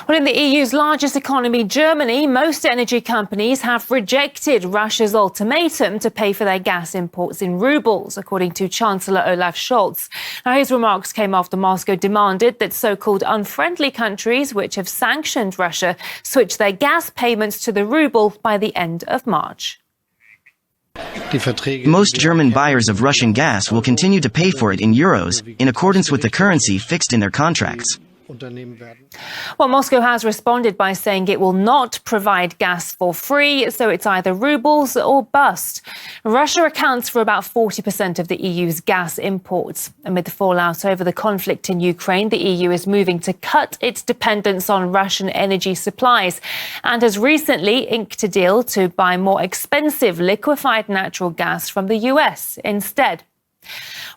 Well, in the EU's largest economy, Germany, most energy companies have rejected Russia's ultimatum to pay for their gas imports in rubles, according to Chancellor Olaf Scholz. Now, his remarks came after Moscow demanded that so-called unfriendly countries, which have sanctioned Russia, switch their gas payments to the ruble by the end of March. Most German buyers of Russian gas will continue to pay for it in euros, in accordance with the currency fixed in their contracts. Well, Moscow has responded by saying it will not provide gas for free, so it's either rubles or bust. Russia accounts for about 40% of the EU's gas imports. Amid the fallout over the conflict in Ukraine, the EU is moving to cut its dependence on Russian energy supplies and has recently inked a deal to buy more expensive liquefied natural gas from the US instead.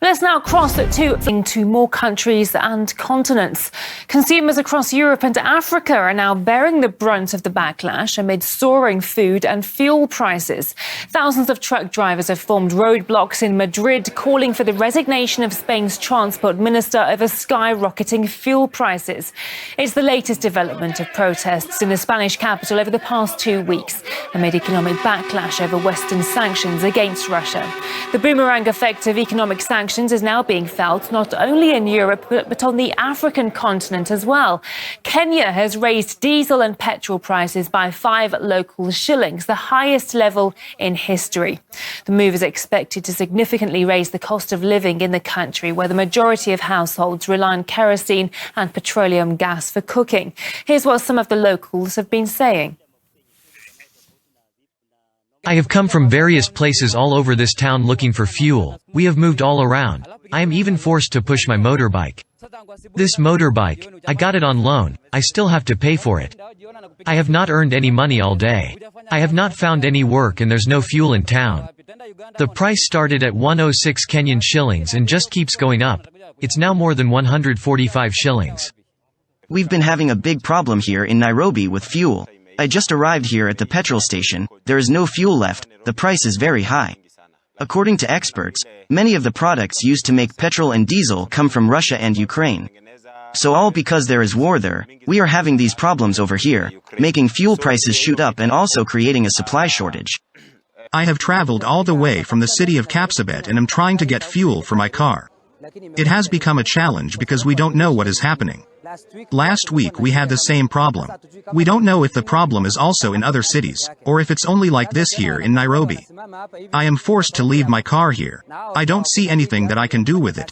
Let's now cross into more countries and continents. Consumers across Europe and Africa are now bearing the brunt of the backlash amid soaring food and fuel prices. Thousands of truck drivers have formed roadblocks in Madrid, calling for the resignation of Spain's transport minister over skyrocketing fuel prices. It's the latest development of protests in the Spanish capital over the past 2 weeks, amid economic backlash over Western sanctions against Russia. The boomerang effect of economic sanctions is now being felt not only in Europe but on the African continent as well. Kenya has raised diesel and petrol prices by 5 local shillings, the highest level in history. The move is expected to significantly raise the cost of living in the country, where the majority of households rely on kerosene and petroleum gas for cooking. Here's what some of the locals have been saying. I have come from various places all over this town looking for fuel. We have moved all around. I am even forced to push my motorbike. This motorbike, I got it on loan. I still have to pay for it. I have not earned any money all day. I have not found any work and there's no fuel in town. The price started at 106 Kenyan shillings and just keeps going up. It's now more than 145 shillings. We've been having a big problem here in Nairobi with fuel. I just arrived here at the petrol station. There is no fuel left. The price is very high. According to experts, many of the products used to make petrol and diesel come from Russia and Ukraine. So all because there is war there, we are having these problems over here, making fuel prices shoot up and also creating a supply shortage. I have traveled all the way from the city of Kapsabet and am trying to get fuel for my car. It has become a challenge because we don't know what is happening. Last week we had the same problem. We don't know if the problem is also in other cities, or if it's only like this here in Nairobi. I am forced to leave my car here. I don't see anything that I can do with it.